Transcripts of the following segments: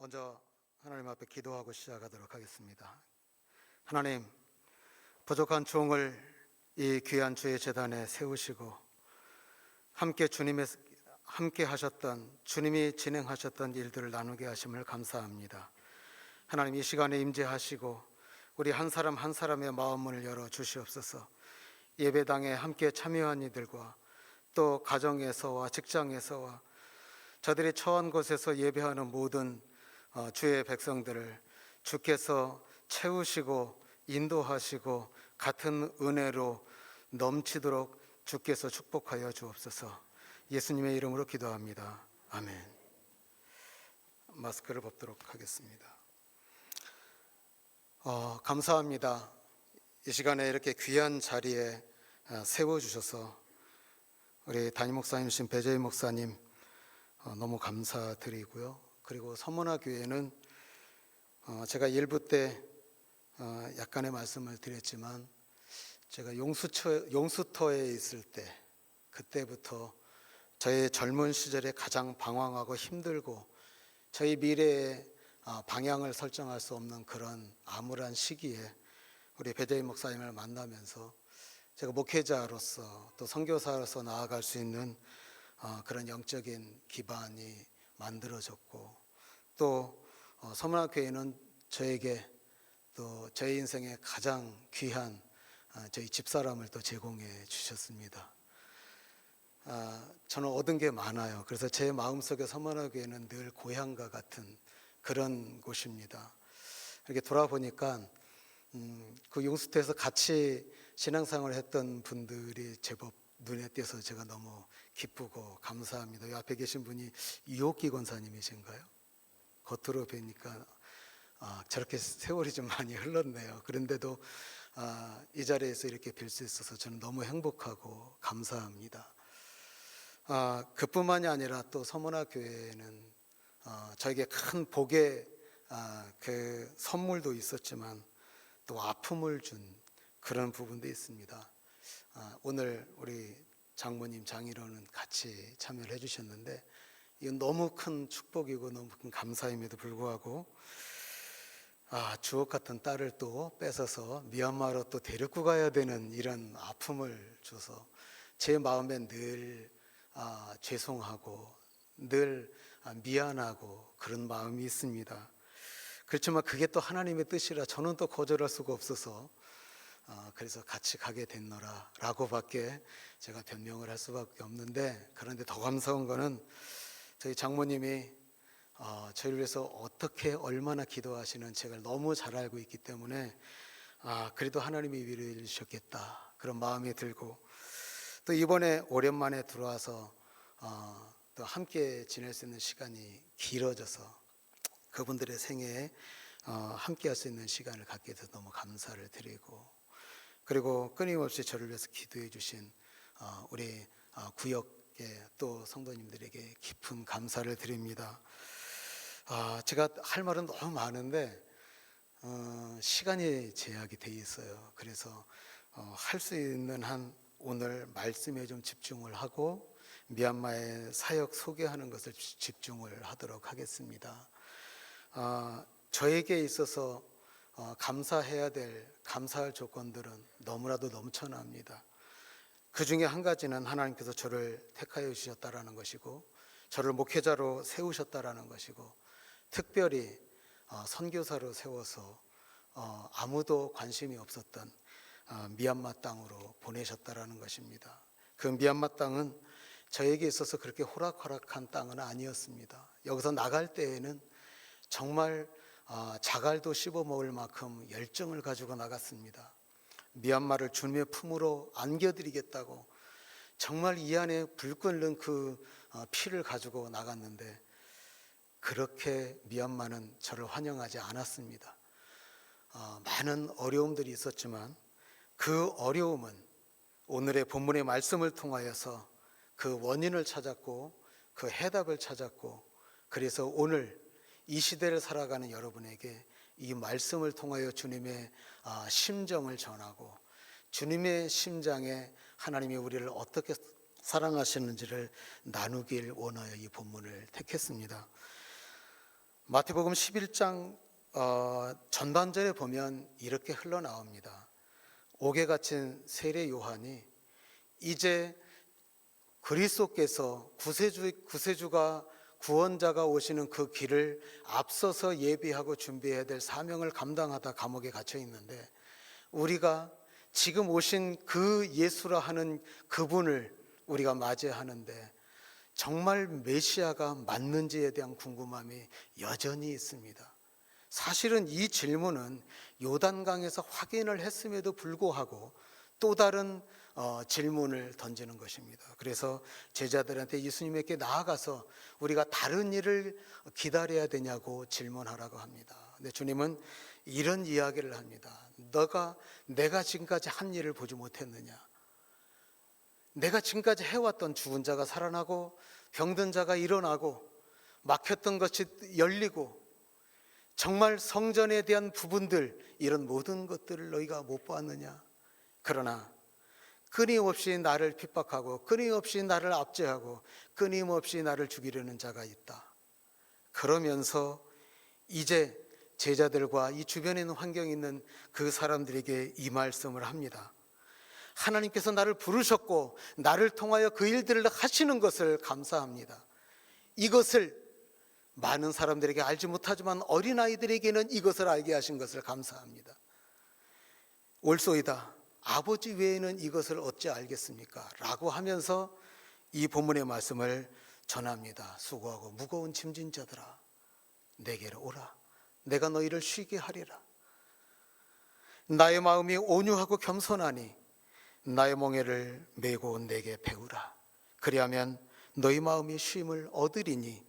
먼저 하나님 앞에 기도하고 시작하도록 하겠습니다. 하나님, 부족한 종을 이 귀한 주의 제단에 세우시고 함께 하셨던 주님이 진행하셨던 일들을 나누게 하심을 감사합니다. 하나님, 이 시간에 임재하시고 우리 한 사람 한 사람의 마음문을 열어 주시옵소서. 예배당에 함께 참여한 이들과 또 가정에서와 직장에서와 저들이 처한 곳에서 예배하는 모든 주의 백성들을 주께서 채우시고 인도하시고 같은 은혜로 넘치도록 주께서 축복하여 주옵소서. 예수님의 이름으로 기도합니다. 아멘. 마스크를 벗도록 하겠습니다. 감사합니다. 이 시간에 이렇게 귀한 자리에 세워주셔서 우리 담임 목사님이신 배재희 목사님 너무 감사드리고요. 그리고 서문화 교회는 제가 일부 때 약간의 말씀을 드렸지만 제가 용수터에 있을 때 그때부터 저의 젊은 시절에 가장 방황하고 힘들고 저희 미래의 방향을 설정할 수 없는 그런 암울한 시기에 우리 배재희 목사님을 만나면서 제가 목회자로서 또 선교사로서 나아갈 수 있는 그런 영적인 기반이 만들어졌고 또 서문화 교회는 저에게 또 저희 인생의 가장 귀한 저희 집사람을 또 제공해 주셨습니다. 저는 얻은 게 많아요. 그래서 제 마음속에 서문화 교회는 늘 고향과 같은 그런 곳입니다. 이렇게 돌아보니까 그 용수터에서 같이 신앙생활을 했던 분들이 제법 눈에 띄어서 제가 너무 기쁘고 감사합니다. 이 앞에 계신 분이 이옥기 권사님이신가요? 겉으로 뵈니까 저렇게 세월이 좀 많이 흘렀네요. 그런데도 이 자리에서 이렇게 뵐 수 있어서 저는 너무 행복하고 감사합니다. 그뿐만이 아니라 또 서문화 교회는 저에게 큰 복의 그 선물도 있었지만 또 아픔을 준 그런 부분도 있습니다. 오늘 우리 장모님, 장인어른 같이 참여를 해주셨는데 이건 너무 큰 축복이고 너무 큰 감사임에도 불구하고 주옥 같은 딸을 또 뺏어서 미얀마로 또 데리고 가야 되는 이런 아픔을 줘서 제 마음에 늘 죄송하고 늘 미안하고 그런 마음이 있습니다. 그렇지만 그게 또 하나님의 뜻이라 저는 또 거절할 수가 없어서 그래서 같이 가게 됐노라 라고밖에 제가 변명을 할 수밖에 없는데, 그런데 더 감사한 거는 저희 장모님이 저희를 위해서 어떻게 얼마나 기도하시는 제가 너무 잘 알고 있기 때문에 그래도 하나님이 위로해 주셨겠다 그런 마음이 들고, 또 이번에 오랜만에 들어와서 또 함께 지낼 수 있는 시간이 길어져서 그분들의 생애에 함께 할 수 있는 시간을 갖게 돼서 너무 감사를 드리고, 그리고 끊임없이 저를 위해서 기도해 주신 우리 구역의 또 성도님들에게 깊은 감사를 드립니다. 제가 할 말은 너무 많은데 시간이 제약이 돼 있어요. 그래서 할 수 있는 한 오늘 말씀에 좀 집중을 하고 미얀마의 사역 소개하는 것을 집중을 하도록 하겠습니다. 저에게 있어서 감사해야 될 감사할 조건들은 너무나도 넘쳐납니다. 그 중에 한 가지는 하나님께서 저를 택하여 주셨다라는 것이고 저를 목회자로 세우셨다라는 것이고 특별히 선교사로 세워서 아무도 관심이 없었던 미얀마 땅으로 보내셨다라는 것입니다. 그 미얀마 땅은 저에게 있어서 그렇게 호락호락한 땅은 아니었습니다. 여기서 나갈 때에는 정말 자갈도 씹어먹을 만큼 열정을 가지고 나갔습니다. 미얀마를 주님의 품으로 안겨드리겠다고 정말 이 안에 불 끓는 그 피를 가지고 나갔는데 그렇게 미얀마는 저를 환영하지 않았습니다. 많은 어려움들이 있었지만 그 어려움은 오늘의 본문의 말씀을 통하여서 그 원인을 찾았고 그 해답을 찾았고, 그래서 오늘 이 시대를 살아가는 여러분에게 이 말씀을 통하여 주님의 심정을 전하고 주님의 심장에 하나님이 우리를 어떻게 사랑하시는지를 나누길 원하여 이 본문을 택했습니다. 마태복음 11장 전반절에 보면 이렇게 흘러나옵니다. 옥에 갇힌 세례 요한이 이제 그리스도께서 구세주가 구원자가 오시는 그 길을 앞서서 예비하고 준비해야 될 사명을 감당하다 감옥에 갇혀 있는데, 우리가 지금 오신 그 예수라 하는 그분을 우리가 맞이하는데 정말 메시아가 맞는지에 대한 궁금함이 여전히 있습니다. 사실은 이 질문은 요단강에서 확인을 했음에도 불구하고 또 다른 질문을 던지는 것입니다. 그래서 제자들한테 예수님에게 나아가서 우리가 다른 일을 기다려야 되냐고 질문하라고 합니다. 근데 주님은 이런 이야기를 합니다. 내가 지금까지 한 일을 보지 못했느냐? 내가 지금까지 해왔던 죽은 자가 살아나고 병든 자가 일어나고 막혔던 것이 열리고 정말 성전에 대한 부분들, 이런 모든 것들을 너희가 못 보았느냐? 그러나 끊임없이 나를 핍박하고 끊임없이 나를 압제하고 끊임없이 나를 죽이려는 자가 있다. 그러면서 이제 제자들과 이 주변에 있는 환경에 있는 그 사람들에게 이 말씀을 합니다. 하나님께서 나를 부르셨고 나를 통하여 그 일들을 하시는 것을 감사합니다. 이것을 많은 사람들에게 알지 못하지만 어린아이들에게는 이것을 알게 하신 것을 감사합니다. 옳소이다. 아버지 외에는 이것을 어찌 알겠습니까? 라고 하면서 이 본문의 말씀을 전합니다. 수고하고 무거운 짐진 자들아, 내게로 오라. 내가 너희를 쉬게 하리라. 나의 마음이 온유하고 겸손하니 나의 멍에를 메고 내게 배우라. 그리하면 너희 마음이 쉼을 얻으리니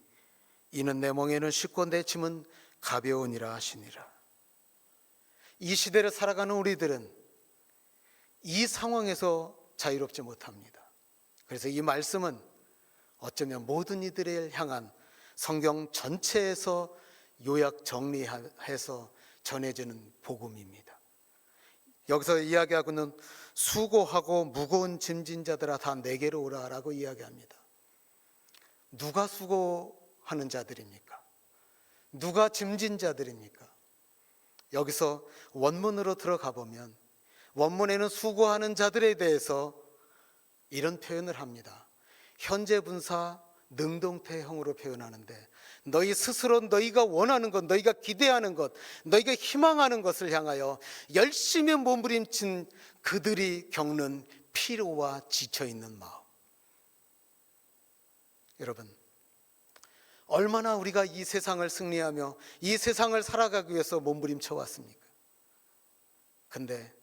이는 내 멍에는 쉽고 내 짐은 가벼우니라 하시니라. 이 시대를 살아가는 우리들은 이 상황에서 자유롭지 못합니다. 그래서 이 말씀은 어쩌면 모든 이들을 향한 성경 전체에서 요약 정리해서 전해지는 복음입니다. 여기서 이야기하고는 수고하고 무거운 짐진 자들아 다 내게로 오라라고 이야기합니다. 누가 수고하는 자들입니까? 누가 짐진 자들입니까? 여기서 원문으로 들어가 보면 원문에는 수고하는 자들에 대해서 이런 표현을 합니다. 현재 분사 능동태형으로 표현하는데, 너희 스스로 너희가 원하는 것, 너희가 기대하는 것, 너희가 희망하는 것을 향하여 열심히 몸부림친 그들이 겪는 피로와 지쳐있는 마음. 여러분, 얼마나 우리가 이 세상을 승리하며 이 세상을 살아가기 위해서 몸부림쳐 왔습니까? 근데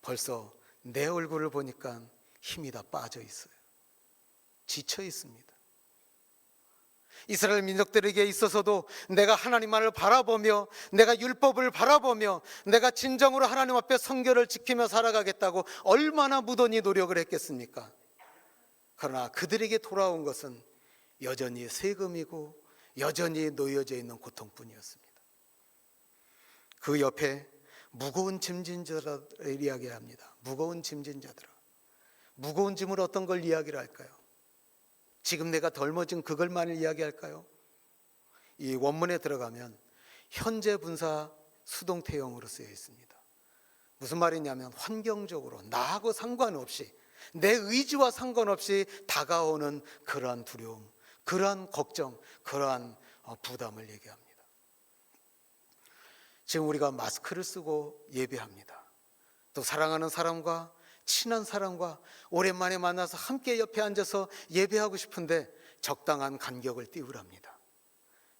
벌써 내 얼굴을 보니까 힘이 다 빠져 있어요. 지쳐 있습니다. 이스라엘 민족들에게 있어서도 내가 하나님만을 바라보며 내가 율법을 바라보며 내가 진정으로 하나님 앞에 성결을 지키며 살아가겠다고 얼마나 무던히 노력을 했겠습니까? 그러나 그들에게 돌아온 것은 여전히 세금이고 여전히 놓여져 있는 고통뿐이었습니다. 그 옆에 무거운 짐진 자들을 이야기합니다. 무거운 짐진 자들아. 무거운 짐을 어떤 걸 이야기를 할까요? 지금 내가 덜머진 그걸만을 이야기할까요? 이 원문에 들어가면 현재 분사 수동태형으로 쓰여 있습니다. 무슨 말이냐면 환경적으로 나하고 상관없이 내 의지와 상관없이 다가오는 그러한 두려움, 그러한 걱정, 그러한 부담을 얘기합니다. 지금 우리가 마스크를 쓰고 예배합니다. 또 사랑하는 사람과 친한 사람과 오랜만에 만나서 함께 옆에 앉아서 예배하고 싶은데 적당한 간격을 띄우랍니다.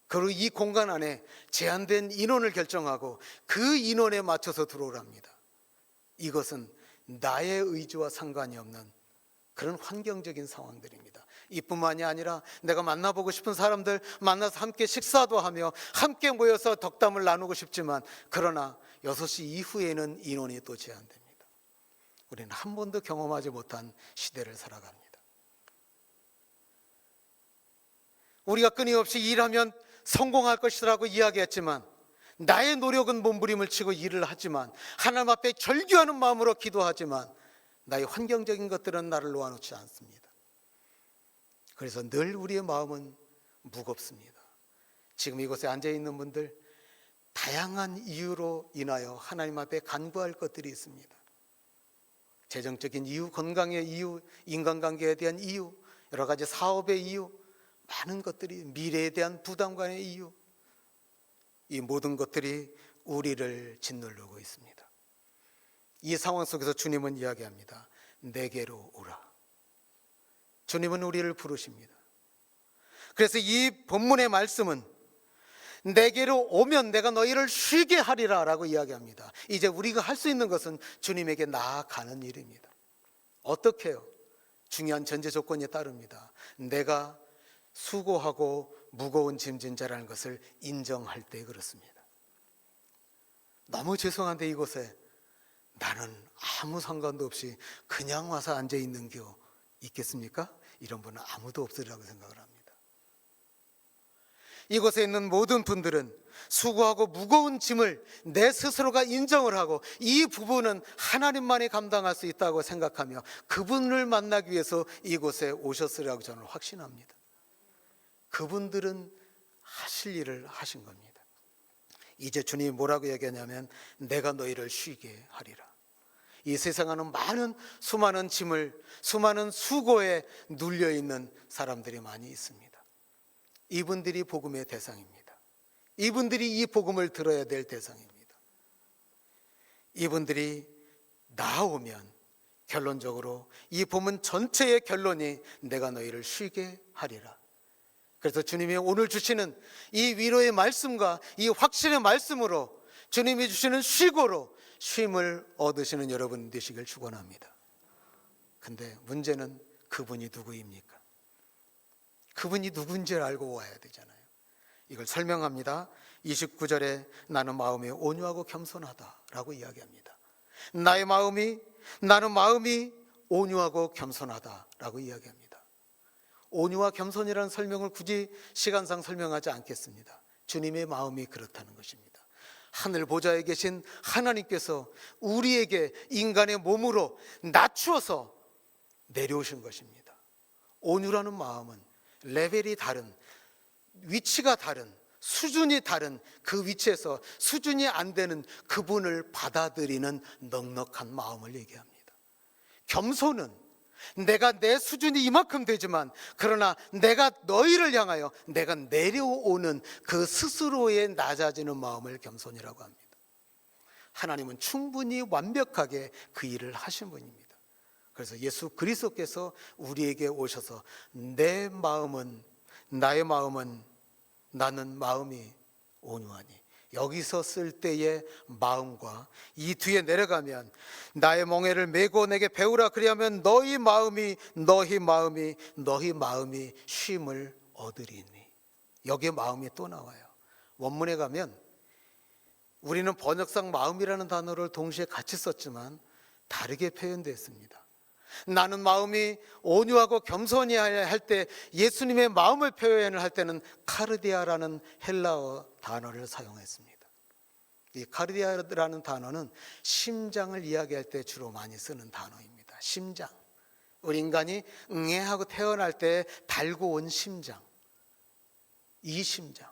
그리고 이 공간 안에 제한된 인원을 결정하고 그 인원에 맞춰서 들어오랍니다. 이것은 나의 의지와 상관이 없는 그런 환경적인 상황들입니다. 이뿐만이 아니라 내가 만나보고 싶은 사람들 만나서 함께 식사도 하며 함께 모여서 덕담을 나누고 싶지만 그러나 6시 이후에는 인원이 또 제한됩니다. 우리는 한 번도 경험하지 못한 시대를 살아갑니다. 우리가 끊임없이 일하면 성공할 것이라고 이야기했지만 나의 노력은 몸부림을 치고 일을 하지만 하나님 앞에 절규하는 마음으로 기도하지만 나의 환경적인 것들은 나를 놓아놓지 않습니다. 그래서 늘 우리의 마음은 무겁습니다. 지금 이곳에 앉아 있는 분들 다양한 이유로 인하여 하나님 앞에 간구할 것들이 있습니다. 재정적인 이유, 건강의 이유, 인간관계에 대한 이유, 여러 가지 사업의 이유, 많은 것들이, 미래에 대한 부담감의 이유, 이 모든 것들이 우리를 짓누르고 있습니다. 이 상황 속에서 주님은 이야기합니다. 내게로 오라. 주님은 우리를 부르십니다. 그래서 이 본문의 말씀은 내게로 오면 내가 너희를 쉬게 하리라 라고 이야기합니다. 이제 우리가 할 수 있는 것은 주님에게 나아가는 일입니다. 어떻게 해요? 중요한 전제 조건이 따릅니다. 내가 수고하고 무거운 짐진 자라는 것을 인정할 때 그렇습니다. 너무 죄송한데 이곳에 나는 아무 상관도 없이 그냥 와서 앉아 있는 게 있겠습니까? 이런 분은 아무도 없으리라고 생각을 합니다. 이곳에 있는 모든 분들은 수고하고 무거운 짐을 내 스스로가 인정을 하고 이 부분은 하나님만이 감당할 수 있다고 생각하며 그분을 만나기 위해서 이곳에 오셨으리라고 저는 확신합니다. 그분들은 하실 일을 하신 겁니다. 이제 주님이 뭐라고 얘기하냐면 내가 너희를 쉬게 하리라. 이 세상에는 수많은 짐을, 수많은 수고에 눌려있는 사람들이 많이 있습니다. 이분들이 복음의 대상입니다. 이분들이 이 복음을 들어야 될 대상입니다. 이분들이 나오면 결론적으로 이 본문 전체의 결론이 내가 너희를 쉬게 하리라. 그래서 주님이 오늘 주시는 이 위로의 말씀과 이 확신의 말씀으로 주님이 주시는 쉬고로 쉼을 얻으시는 여러분 되시길 축원합니다. 근데 문제는 그분이 누구입니까? 그분이 누군지를 알고 와야 되잖아요. 이걸 설명합니다. 29절에 나는 마음이 온유하고 겸손하다라고 이야기합니다. 나는 마음이 온유하고 겸손하다라고 이야기합니다. 온유와 겸손이라는 설명을 굳이 시간상 설명하지 않겠습니다. 주님의 마음이 그렇다는 것입니다. 하늘 보좌에 계신 하나님께서 우리에게 인간의 몸으로 낮추어서 내려오신 것입니다. 온유라는 마음은 레벨이 다른, 위치가 다른, 수준이 다른 그 위치에서 수준이 안 되는 그분을 받아들이는 넉넉한 마음을 얘기합니다. 겸손은 내가 내 수준이 이만큼 되지만 그러나 내가 너희를 향하여 내가 내려오는 그 스스로의 낮아지는 마음을 겸손이라고 합니다. 하나님은 충분히 완벽하게 그 일을 하신 분입니다. 그래서 예수 그리스도께서 우리에게 오셔서 나의 마음은 나는 마음이 온유하니, 여기서 쓸 때의 마음과 이 뒤에 내려가면 나의 멍에를 메고 내게 배우라 그리하면 너희 마음이 쉼을 얻으리니. 여기에 마음이 또 나와요. 원문에 가면 우리는 번역상 마음이라는 단어를 동시에 같이 썼지만 다르게 표현되었습니다. 나는 마음이 온유하고 겸손히 할 때 예수님의 마음을 표현을 할 때는 카르디아라는 헬라어 단어를 사용했습니다. 이 카르디아라는 단어는 심장을 이야기할 때 주로 많이 쓰는 단어입니다. 심장, 우리 인간이 응애하고 태어날 때 달고 온 심장, 이 심장,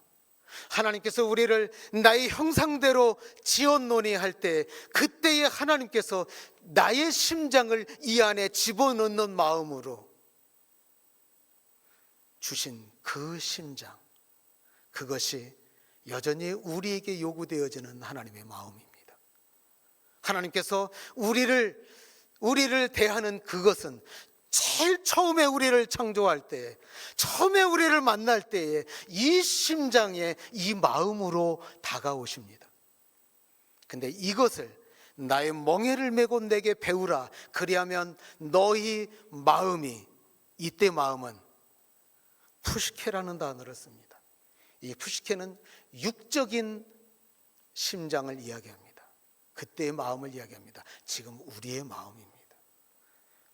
하나님께서 우리를 나의 형상대로 지었노니 할 때 그때에 하나님께서 나의 심장을 이 안에 집어넣는 마음으로 주신 그 심장, 그것이 여전히 우리에게 요구되어지는 하나님의 마음입니다. 하나님께서 우리를 대하는 그것은 제일 처음에 우리를 창조할 때, 처음에 우리를 만날 때에 이 심장에 이 마음으로 다가오십니다. 근데 이것을 나의 멍에를 메고 내게 배우라 그리하면 너희 마음이, 이때 마음은 푸시케라는 단어를 씁니다. 이 푸시케는 육적인 심장을 이야기합니다. 그때의 마음을 이야기합니다. 지금 우리의 마음입니다.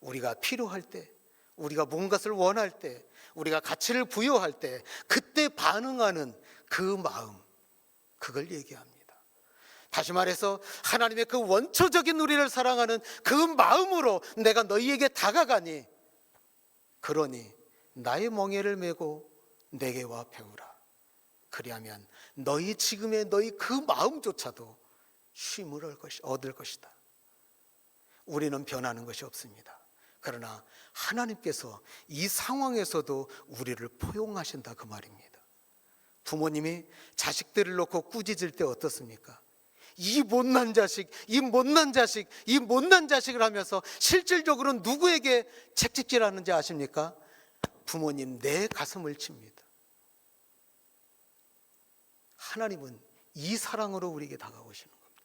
우리가 필요할 때, 우리가 무엇을 원할 때, 우리가 가치를 부여할 때 그때 반응하는 그 마음, 그걸 얘기합니다. 다시 말해서 하나님의 그 원초적인 우리를 사랑하는 그 마음으로 내가 너희에게 다가가니, 그러니 나의 멍에를 메고 내게 와 배우라. 그리하면 너희 지금의 너희 그 마음조차도 쉼을 얻을 것이다. 우리는 변하는 것이 없습니다. 그러나 하나님께서 이 상황에서도 우리를 포용하신다 그 말입니다. 부모님이 자식들을 놓고 꾸짖을 때 어떻습니까? 이 못난 자식, 이 못난 자식, 이 못난 자식을 하면서 실질적으로 누구에게 채찍질하는지 아십니까? 부모님 내 가슴을 칩니다. 하나님은 이 사랑으로 우리에게 다가오시는 겁니다.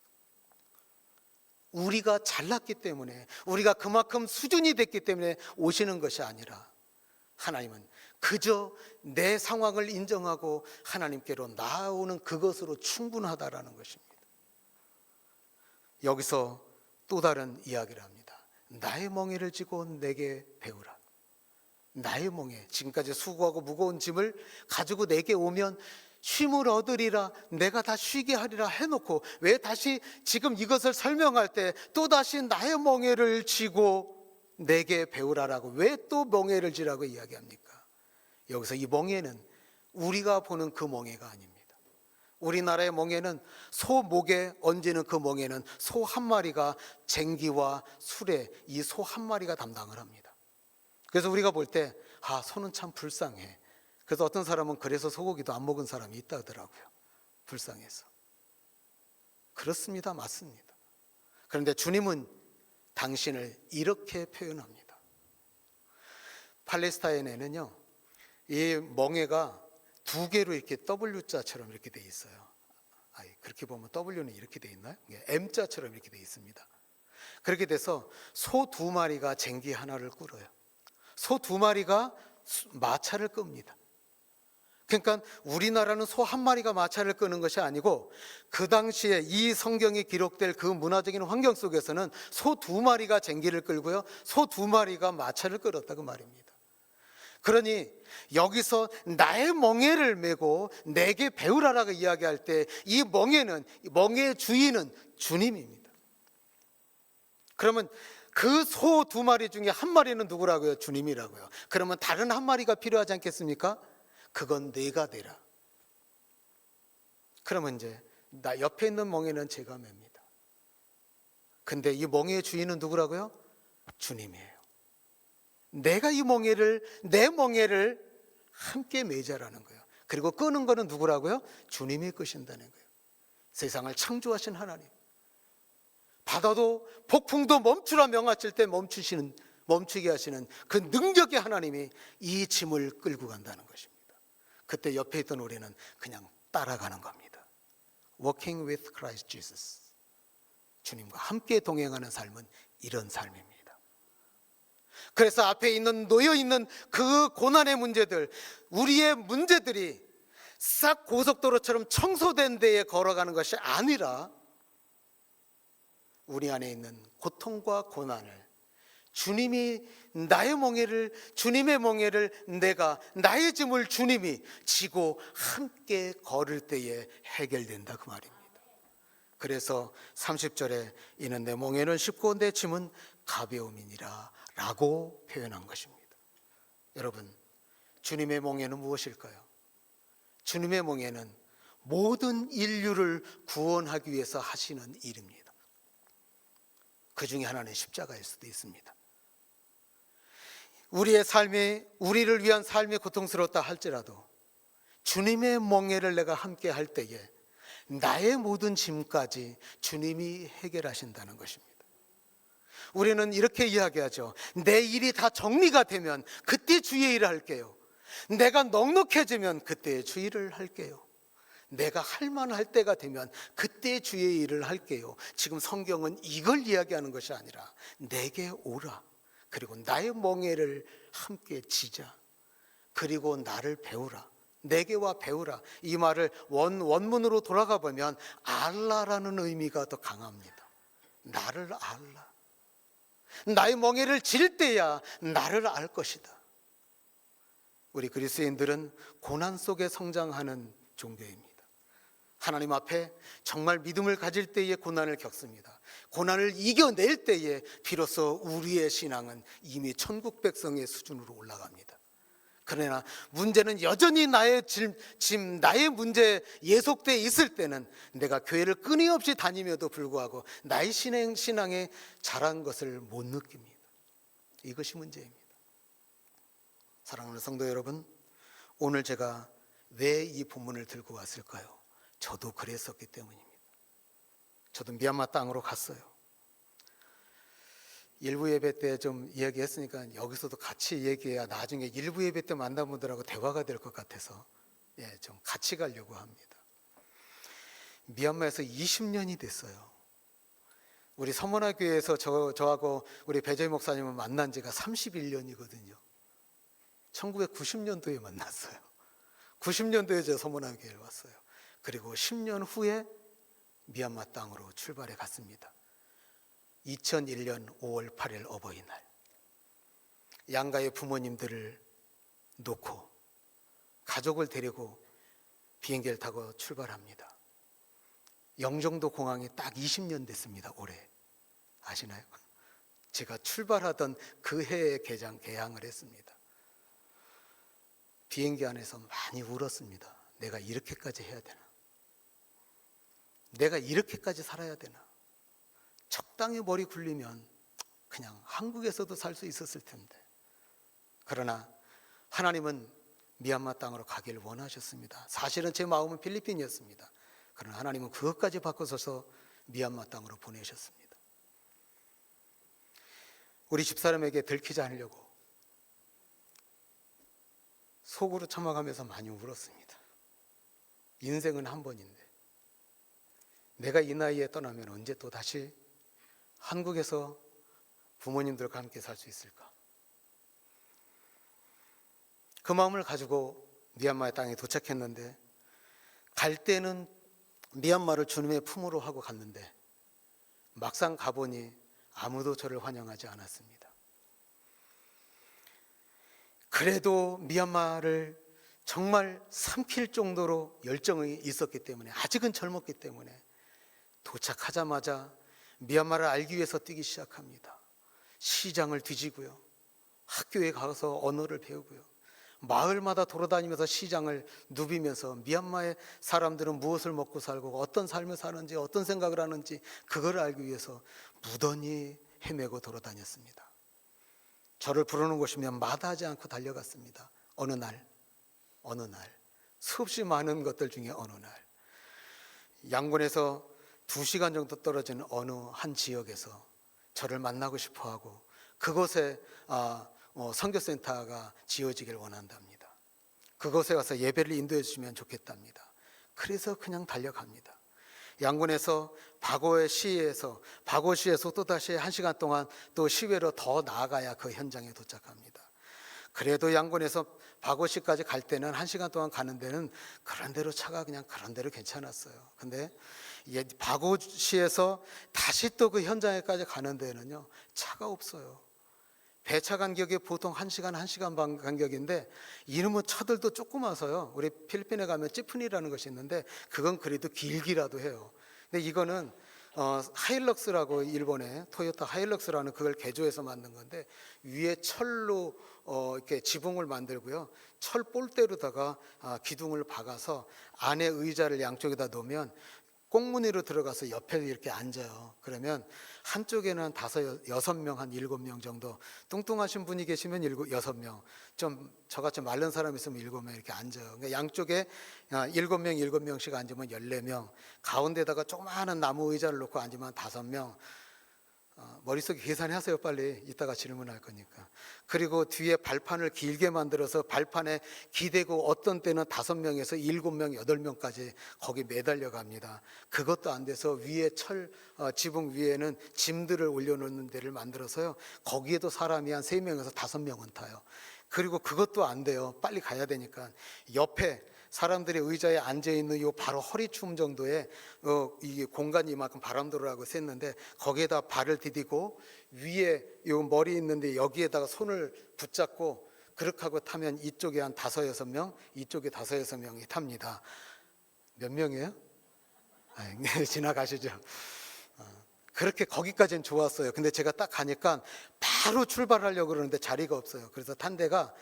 우리가 잘났기 때문에, 우리가 그만큼 수준이 됐기 때문에 오시는 것이 아니라 하나님은 그저 내 상황을 인정하고 하나님께로 나아오는 그것으로 충분하다라는 것입니다. 여기서 또 다른 이야기를 합니다. 나의 멍에를 지고 내게 배우라. 나의 멍에, 지금까지 수고하고 무거운 짐을 가지고 내게 오면 쉼을 얻으리라, 내가 다 쉬게 하리라 해놓고 왜 다시 지금 이것을 설명할 때 또다시 나의 멍에를 지고 내게 배우라라고 왜 또 멍에를 지라고 이야기합니까? 여기서 이 멍에는 우리가 보는 그 멍에가 아닙니다. 우리나라의 멍에는 소 목에 얹는 그 멍에는 소 한 마리가 쟁기와 수레, 이 소 한 마리가 담당을 합니다. 그래서 우리가 볼 때 소는 참 불쌍해. 그래서 어떤 사람은 그래서 소고기도 안 먹은 사람이 있다 하더라고요. 불쌍해서. 그렇습니다. 맞습니다. 그런데 주님은 당신을 이렇게 표현합니다. 팔레스타인에는요, 이 멍에가 두 개로 이렇게 W자처럼 이렇게 돼 있어요. 그렇게 보면 W는 이렇게 돼 있나요? M자처럼 이렇게 돼 있습니다. 그렇게 돼서 소 두 마리가 쟁기 하나를 끌어요. 소 두 마리가 마차를 끕니다. 그러니까 우리나라는 소 한 마리가 마차를 끄는 것이 아니고 그 당시에 이 성경이 기록될 그 문화적인 환경 속에서는 소 두 마리가 쟁기를 끌고요, 소 두 마리가 마차를 끌었다고 말입니다. 그러니 여기서 나의 멍에를 메고 내게 배우라라고 이야기할 때 이 멍에는, 멍에의 주인은 주님입니다. 그러면 그 소 두 마리 중에 한 마리는 누구라고요? 주님이라고요. 그러면 다른 한 마리가 필요하지 않겠습니까? 그건 내가 되라. 그러면 이제 나 옆에 있는 멍에는 제가 맵니다. 근데 이 멍에의 주인은 누구라고요? 주님이에요. 내가 이 멍에를, 내 멍에를 함께 매자라는 거예요. 그리고 끄는 거는 누구라고요? 주님이 끄신다는 거예요. 세상을 창조하신 하나님, 바다도 폭풍도 멈추라 명하실 때 멈추게 하시는 그 능력의 하나님이 이 짐을 끌고 간다는 것입니다. 그때 옆에 있던 우리는 그냥 따라가는 겁니다. Walking with Christ Jesus. 주님과 함께 동행하는 삶은 이런 삶입니다. 그래서 앞에 있는 놓여있는 그 고난의 문제들, 우리의 문제들이 싹 고속도로처럼 청소된 데에 걸어가는 것이 아니라 우리 안에 있는 고통과 고난을 주님이 나의 멍에를, 주님의 멍에를 내가, 나의 짐을 주님이 지고 함께 걸을 때에 해결된다 그 말입니다. 그래서 30절에 이는 내 멍에는 쉽고 내 짐은 가벼움이니라 라고 표현한 것입니다. 여러분, 주님의 멍에는 무엇일까요? 주님의 멍에는 모든 인류를 구원하기 위해서 하시는 일입니다. 그 중에 하나는 십자가일 수도 있습니다. 우리의 삶이, 우리를 위한 삶이 고통스럽다 할지라도 주님의 멍에를 내가 함께 할 때에 나의 모든 짐까지 주님이 해결하신다는 것입니다. 우리는 이렇게 이야기하죠. 내 일이 다 정리가 되면 그때 주의 일을 할게요. 내가 넉넉해지면 그때 주의 일을 할게요. 내가 할 만할 때가 되면 그때 주의 일을 할게요. 지금 성경은 이걸 이야기하는 것이 아니라 내게 오라. 그리고 나의 멍에를 함께 지자. 그리고 나를 배우라. 내게 와 배우라. 이 말을 원문으로 돌아가 보면 알라라는 의미가 더 강합니다. 나를 알라. 나의 멍에를 질 때야 나를 알 것이다. 우리 그리스도인들은 고난 속에 성장하는 종교입니다. 하나님 앞에 정말 믿음을 가질 때에 고난을 겪습니다. 고난을 이겨낼 때에 비로소 우리의 신앙은 이미 천국 백성의 수준으로 올라갑니다. 그러나 문제는 여전히 나의 나의 문제에 예속되어 있을 때는 내가 교회를 끊임없이 다니며도 불구하고 나의 신앙에 자란 것을 못 느낍니다. 이것이 문제입니다. 사랑하는 성도 여러분, 오늘 제가 왜 이 본문을 들고 왔을까요? 저도 그랬었기 때문입니다. 저도 미얀마 땅으로 갔어요. 일부 예배 때 좀 이야기했으니까 여기서도 같이 얘기해야 나중에 일부 예배 때 만난 분들하고 대화가 될 것 같아서 좀 같이 가려고 합니다. 미얀마에서 20년이 됐어요. 우리 서문화 교회에서 저하고 우리 배재희 목사님을 만난 지가 31년이거든요. 1990년도에 만났어요. 90년도에 저 서문화 교회에 왔어요. 그리고 10년 후에 미얀마 땅으로 출발해 갔습니다. 2001년 5월 8일 어버이날, 양가의 부모님들을 놓고 가족을 데리고 비행기를 타고 출발합니다. 영종도 공항이 딱 20년 됐습니다. 올해. 아시나요? 제가 출발하던 그 해에 개항을 했습니다. 비행기 안에서 많이 울었습니다. 내가 이렇게까지 해야 되나? 내가 이렇게까지 살아야 되나? 적당히 머리 굴리면 그냥 한국에서도 살 수 있었을 텐데. 그러나 하나님은 미얀마 땅으로 가기를 원하셨습니다. 사실은 제 마음은 필리핀이었습니다. 그러나 하나님은 그것까지 바꿔서서 미얀마 땅으로 보내셨습니다. 우리 집사람에게 들키지 않으려고 속으로 참아가면서 많이 울었습니다. 인생은 한 번인데 내가 이 나이에 떠나면 언제 또 다시 한국에서 부모님들과 함께 살 수 있을까? 그 마음을 가지고 미얀마의 땅에 도착했는데, 갈 때는 미얀마를 주님의 품으로 하고 갔는데 막상 가보니 아무도 저를 환영하지 않았습니다. 그래도 미얀마를 정말 삼킬 정도로 열정이 있었기 때문에, 아직은 젊었기 때문에 도착하자마자 미얀마를 알기 위해서 뛰기 시작합니다. 시장을 뒤지고요, 학교에 가서 언어를 배우고요, 마을마다 돌아다니면서 시장을 누비면서 미얀마의 사람들은 무엇을 먹고 살고 어떤 삶을 사는지, 어떤 생각을 하는지 그걸 알기 위해서 무던히 헤매고 돌아다녔습니다. 저를 부르는 곳이면 마다하지 않고 달려갔습니다. 어느 날 수없이 많은 것들 중에 어느 날 양곤에서 2시간 정도 떨어진 어느 한 지역에서 저를 만나고 싶어하고 그곳에 선교센터가 지어지길 원한답니다. 그곳에 가서 예배를 인도해 주시면 좋겠답니다. 그래서 그냥 달려갑니다. 양곤에서 바고시에서 또다시 1시간 동안 또 시외로 더 나아가야 그 현장에 도착합니다. 그래도 양곤에서 바고시까지 갈 때는 1시간 동안 가는 데는 그런 대로 차가 그냥 그런 대로 괜찮았어요. 근데 바고시에서 다시 또 그 현장에까지 가는 데는요, 차가 없어요. 배차 간격이 보통 1시간 반 간격인데 이놈의 차들도 조그마서요, 우리 필리핀에 가면 찌푸니라는 것이 있는데 그건 그래도 길기라도 해요. 근데 이거는 하일럭스라고, 일본의 토요타 하일럭스라는 그걸 개조해서 만든 건데 위에 철로 이렇게 지붕을 만들고요, 철 볼대로다가 기둥을 박아서 안에 의자를 양쪽에다 놓으면 꽁무니로 들어가서 옆에 이렇게 앉아요. 그러면 한쪽에는 6명, 한 7명 정도, 뚱뚱하신 분이 계시면 6명, 좀 저같이 마른 사람 있으면 7명 이렇게 앉아요. 그러니까 양쪽에 7명씩 앉으면 14명, 가운데다가 조그마한 나무 의자를 놓고 앉으면 5명. 머릿속에 계산하세요, 빨리. 이따가 질문할 거니까. 그리고 뒤에 발판을 길게 만들어서 발판에 기대고 어떤 때는 5명에서 7명, 8명까지 거기 매달려 갑니다. 그것도 안 돼서 위에 지붕 위에는 짐들을 올려놓는 데를 만들어서요, 거기에도 사람이 한 3명에서 5명은 타요. 그리고 그것도 안 돼요. 빨리 가야 되니까 옆에 사람들이 의자에 앉아있는 요 바로 허리춤 정도의 이 공간이 이만큼 바람 들어가고 셌는데 거기에다 발을 디디고 위에 요 머리 있는데 여기에다가 손을 붙잡고 그렇게 하고 타면 이쪽에 한 5-6명, 이쪽에 5-6명이 탑니다. 몇 명이에요? 지나가시죠. 그렇게 거기까지는 좋았어요. 근데 제가 딱 가니까 바로 출발하려고 그러는데 자리가 없어요. 그래서 탄 데가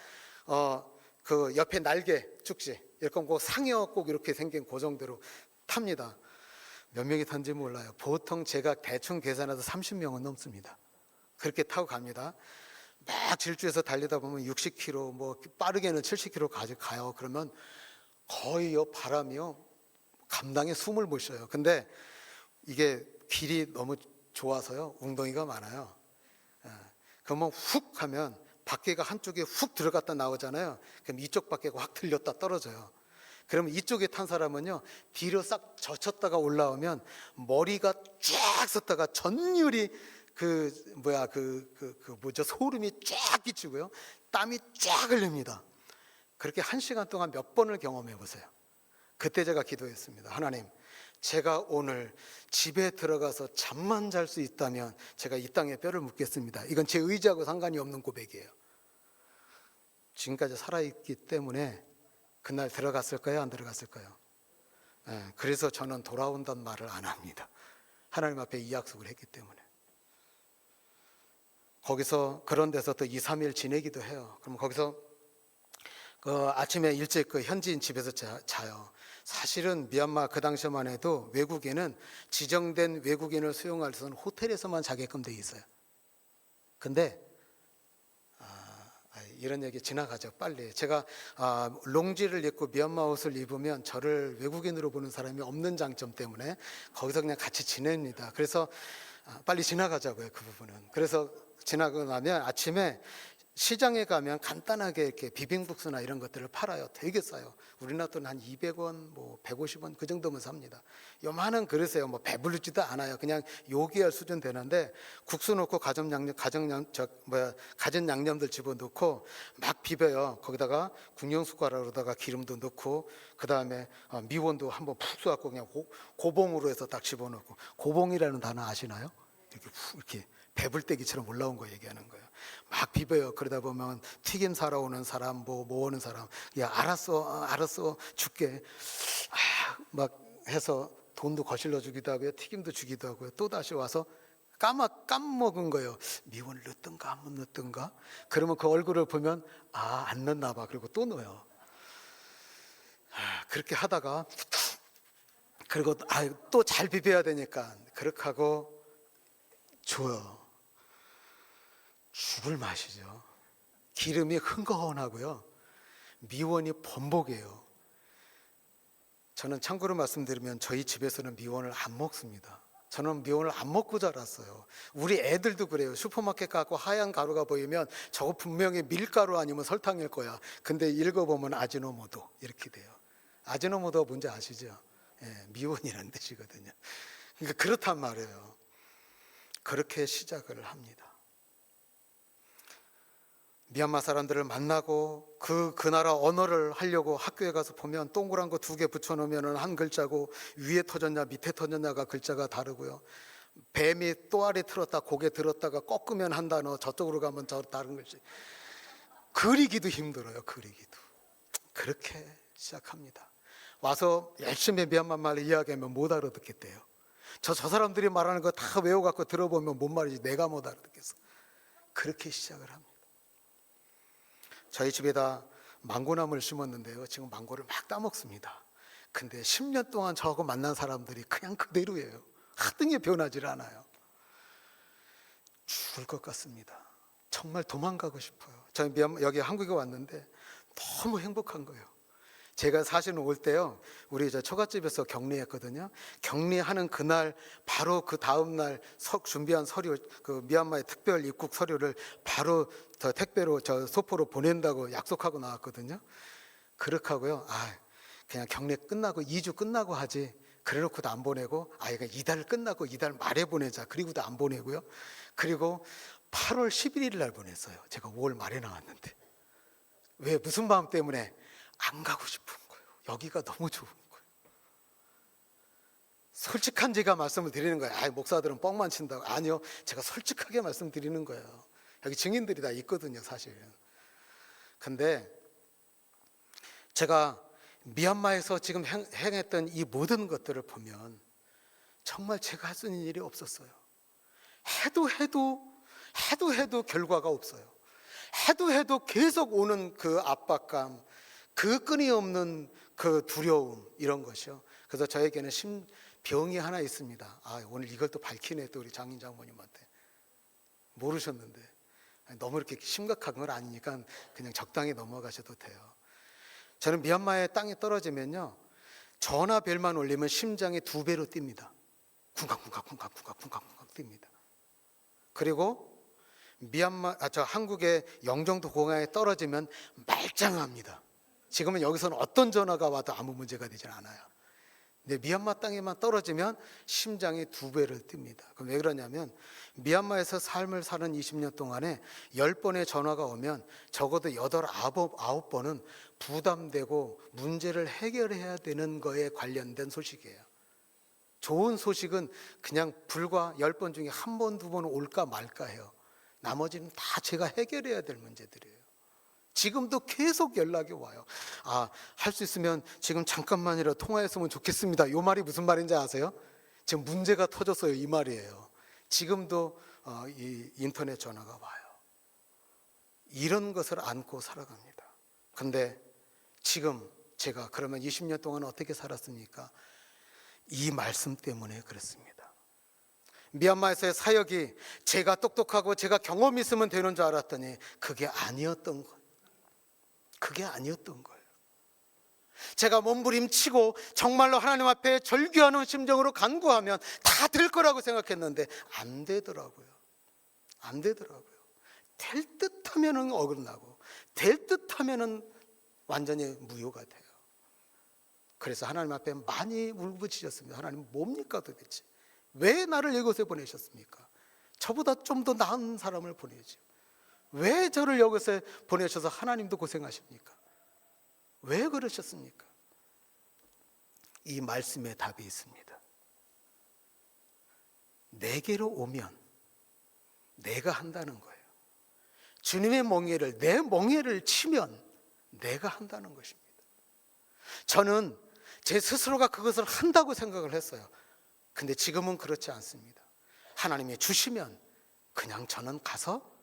그 옆에 날개 쭉지 이렇게 꼭 상여 꼭 이렇게 생긴 고정대로 탑니다. 몇 명이 탄지 몰라요. 보통 제가 대충 계산해서 30명은 넘습니다. 그렇게 타고 갑니다. 막 질주해서 달리다 보면 60km, 뭐 빠르게는 70km 가요. 그러면 거의 바람이요 감당에 숨을 못 쉬어요. 근데 이게 길이 너무 좋아서요 웅덩이가 많아요. 그러면 훅 하면 바퀴가 한쪽에 훅 들어갔다 나오잖아요. 그럼 이쪽 바퀴가 확 들렸다 떨어져요. 그러면 이쪽에 탄 사람은요 뒤로 싹 젖혔다가 올라오면 머리가 쫙 섰다가 전율이 소름이 쫙 끼치고요 땀이 쫙 흘립니다. 그렇게 1시간 동안 몇 번을 경험해 보세요. 그때 제가 기도했습니다. 하나님, 제가 오늘 집에 들어가서 잠만 잘 수 있다면 제가 이 땅에 뼈를 묻겠습니다. 이건 제 의지하고 상관이 없는 고백이에요. 지금까지 살아있기 때문에 그날 들어갔을까요? 안 들어갔을까요? 그래서 저는 돌아온다는 말을 안 합니다. 하나님 앞에 이 약속을 했기 때문에. 거기서 그런 데서 또 2, 3일 지내기도 해요. 그럼 거기서 아침에 일찍 현지인 집에서 자요. 사실은 미얀마 그 당시만 해도 외국인은 지정된 외국인을 수용할 수 있는 호텔에서만 자게끔 돼 있어요. 근데 이런 얘기 지나가죠. 빨리. 제가 롱지를 입고 미얀마 옷을 입으면 저를 외국인으로 보는 사람이 없는 장점 때문에 거기서 그냥 같이 지냅니다. 그래서 빨리 지나가자고요, 그 부분은. 그래서 지나고 나면 아침에 시장에 가면 간단하게 이렇게 비빔국수나 이런 것들을 팔아요. 되게 싸요. 우리나라 돈 한 200원, 뭐 150원 그 정도면 삽니다. 요만한 그릇에요. 뭐 배부르지도 않아요. 그냥 요기할 수준 되는데 국수 넣고 가진 양념들 집어넣고 막 비벼요. 거기다가 군용숟가락으로다가 기름도 넣고 그 다음에 미원도 한번 푹 쏘갖고 그냥 고봉으로 해서 딱 집어넣고. 고봉이라는 단어 아시나요? 이렇게 배불떼기처럼 올라온 거 얘기하는 거예요. 막 비벼요. 그러다 보면 튀김 사러 오는 사람, 뭐 오는 사람, 야 알았어 줄게, 막 해서 돈도 거실러 주기도 하고요, 튀김도 주기도 하고요. 또 다시 와서 까먹은 거예요. 미원을 넣든가 안 넣든가. 그러면 그 얼굴을 보면 안 넣나 봐. 그리고 또 넣어요. 그렇게 하다가 그리고 또 잘 비벼야 되니까 그렇게 하고 줘요. 죽을 맛이죠. 기름이 흥건하고요, 미원이 범벅이에요. 저는 참고로 말씀드리면 저희 집에서는 미원을 안 먹습니다. 저는 미원을 안 먹고 자랐어요. 우리 애들도 그래요. 슈퍼마켓 가고 하얀 가루가 보이면 저거 분명히 밀가루 아니면 설탕일 거야. 근데 읽어보면 아지노모토 이렇게 돼요. 아지노모토가 뭔지 아시죠? 미원이라는 뜻이거든요. 그러니까 그렇단 말이에요. 그렇게 시작을 합니다. 미얀마 사람들을 만나고 그 나라 언어를 하려고 학교에 가서 보면 동그란 거 2개 붙여놓으면 한 글자고 위에 터졌냐 밑에 터졌냐가 글자가 다르고요. 뱀이 또아리 틀었다 고개 들었다가 꺾으면 한 단어, 저쪽으로 가면 저 다른 글씨. 그리기도 힘들어요. 그리기도. 그렇게 시작합니다. 와서 열심히 미얀마 말을 이야기하면 못 알아듣겠대요. 저 사람들이 말하는 거 다 외워갖고 들어보면 뭔 말인지 내가 못 알아듣겠어. 그렇게 시작을 합니다. 저희 집에다 망고나무를 심었는데요, 지금 망고를 막 따먹습니다. 근데 10년 동안 저하고 만난 사람들이 그냥 그대로예요. 하등에 변하지 않아요. 죽을 것 같습니다. 정말 도망가고 싶어요. 저희 여기 한국에 왔는데 너무 행복한 거예요. 제가 사실은 올 때요, 우리 처갓집에서 격리했거든요. 격리하는 그날 바로 그 다음 날 준비한 서류, 그 미얀마의 특별 입국 서류를 바로 저 택배로 저 소포로 보낸다고 약속하고 나왔거든요. 그렇게 하고요, 그냥 격리 끝나고 2주 끝나고 하지, 그래놓고도 안 보내고 이거 이달 끝나고 이달 말에 보내자, 그리고도 안 보내고요. 그리고 8월 11일 날 보냈어요. 제가 5월 말에 나왔는데. 왜, 무슨 마음 때문에? 안 가고 싶은 거예요. 여기가 너무 좋은 거예요. 솔직한 제가 말씀을 드리는 거예요. 목사들은 뻥만 친다고. 아니요, 제가 솔직하게 말씀드리는 거예요. 여기 증인들이 다 있거든요, 사실은. 근데 제가 미얀마에서 지금 행했던 이 모든 것들을 보면 정말 제가 할 수 있는 일이 없었어요. 해도 결과가 없어요. 해도 계속 오는 그 압박감, 그 끊임없는 그 두려움, 이런 것이요. 그래서 저에게는 병이 하나 있습니다. 오늘 이걸 또 밝히네, 또 우리 장인 장모님한테. 모르셨는데. 너무 이렇게 심각한 건 아니니까 그냥 적당히 넘어가셔도 돼요. 저는 미얀마의 땅에 떨어지면요, 전화벨만 울리면 심장이 2배로 뜁니다. 쿵쾅쿵쾅쿵쾅쿵쾅쿵쾅 뜁니다. 그리고 한국의 영종도 공항에 떨어지면 말짱합니다. 지금은 여기서는 어떤 전화가 와도 아무 문제가 되질 않아요. 근데 미얀마 땅에만 떨어지면 심장이 2배를 뜁니다. 그럼 왜 그러냐면 미얀마에서 삶을 사는 20년 동안에 10번의 전화가 오면 적어도 8, 9번은 부담되고 문제를 해결해야 되는 거에 관련된 소식이에요. 좋은 소식은 그냥 불과 10번 중에 1번, 2번 올까 말까 해요. 나머지는 다 제가 해결해야 될 문제들이에요. 지금도 계속 연락이 와요. 할 수 있으면 지금 잠깐만이라도 통화했으면 좋겠습니다. 이 말이 무슨 말인지 아세요? 지금 문제가 터졌어요, 이 말이에요. 지금도 이 인터넷 전화가 와요. 이런 것을 안고 살아갑니다. 근데 지금 제가 그러면 20년 동안 어떻게 살았습니까? 이 말씀 때문에 그랬습니다. 미얀마에서의 사역이 제가 똑똑하고 제가 경험이 있으면 되는 줄 알았더니 그게 아니었던 거예요. 그게 아니었던 거예요. 제가 몸부림치고 정말로 하나님 앞에 절규하는 심정으로 간구하면 다 될 거라고 생각했는데 안 되더라고요. 안 되더라고요. 될 듯하면은 어긋나고 될 듯하면은 완전히 무효가 돼요. 그래서 하나님 앞에 많이 울부짖었습니다. 하나님 뭡니까 도대체? 왜 나를 이곳에 보내셨습니까? 저보다 좀 더 나은 사람을 보내죠. 왜 저를 여기서 보내셔서 하나님도 고생하십니까? 왜 그러셨습니까? 이 말씀에 답이 있습니다. 내게로 오면 내가 한다는 거예요. 주님의 멍에를, 내 멍에를 치면 내가 한다는 것입니다. 저는 제 스스로가 그것을 한다고 생각을 했어요. 근데 지금은 그렇지 않습니다. 하나님이 주시면 그냥 저는 가서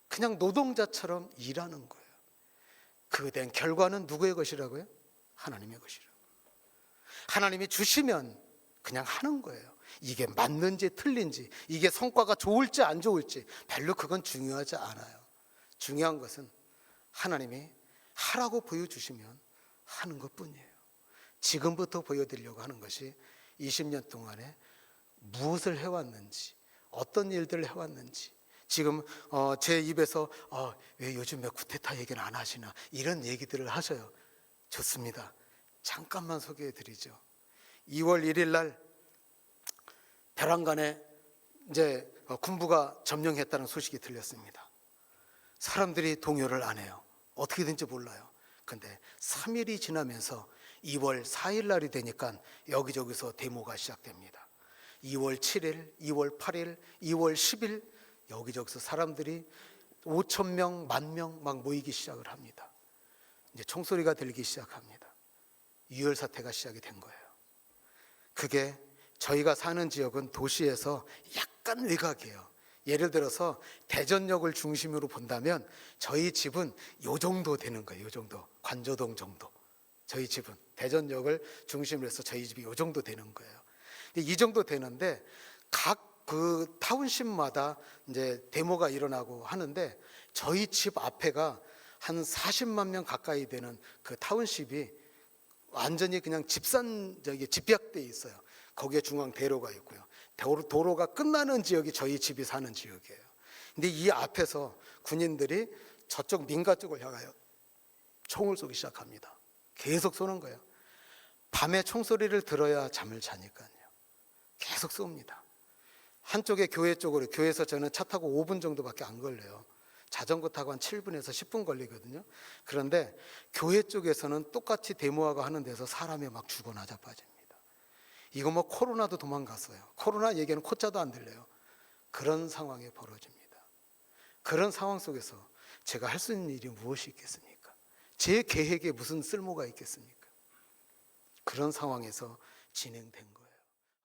그냥 노동자처럼 일하는 거예요. 그에 대한 결과는 누구의 것이라고요? 하나님의 것이라고. 하나님이 주시면 그냥 하는 거예요. 이게 맞는지 틀린지, 이게 성과가 좋을지 안 좋을지 별로 그건 중요하지 않아요. 중요한 것은 하나님이 하라고 보여주시면 하는 것뿐이에요. 지금부터 보여드리려고 하는 것이 20년 동안에 무엇을 해왔는지, 어떤 일들을 해왔는지, 지금 제 입에서 왜 요즘에 쿠데타 얘기는 안 하시나 이런 얘기들을 하셔요. 좋습니다. 잠깐만 소개해 드리죠. 2월 1일 날 벼랑간에 이제 군부가 점령했다는 소식이 들렸습니다. 사람들이 동요를 안 해요. 어떻게든지 몰라요. 근데 3일이 지나면서 2월 4일 날이 되니까 여기저기서 데모가 시작됩니다. 2월 7일, 2월 8일, 2월 10일 여기저기서 사람들이 5,000명, 10,000명 막 모이기 시작을 합니다. 이제 총소리가 들리기 시작합니다. 유혈 사태가 시작이 된 거예요. 그게 저희가 사는 지역은 도시에서 약간 외곽이에요. 예를 들어서 대전역을 중심으로 본다면 저희 집은 요 정도 되는 거예요. 요 정도. 관저동 정도. 저희 집은 대전역을 중심으로 해서 저희 집이 요 정도 되는 거예요. 이 정도 되는데 각 그 타운십마다 이제 데모가 일어나고 하는데 저희 집 앞에가 한 40만 명 가까이 되는 그 타운십이 완전히 그냥 집약돼 있어요. 거기에 중앙 대로가 있고요. 도로가 끝나는 지역이 저희 집이 사는 지역이에요. 근데 이 앞에서 군인들이 저쪽 민가 쪽을 향하여 총을 쏘기 시작합니다. 계속 쏘는 거예요. 밤에 총소리를 들어야 잠을 자니까요. 계속 쏩니다. 한쪽에 교회 쪽으로, 교회에서 저는 차 타고 5분 정도밖에 안 걸려요. 자전거 타고 한 7분에서 10분 걸리거든요. 그런데 교회 쪽에서는 똑같이 데모하고 하는 데서 사람이 막 죽어나자 빠집니다. 이거 뭐 코로나도 도망갔어요. 코로나 얘기는 콧자도 안 들려요. 그런 상황이 벌어집니다. 그런 상황 속에서 제가 할 수 있는 일이 무엇이 있겠습니까? 제 계획에 무슨 쓸모가 있겠습니까? 그런 상황에서 진행된 거예요.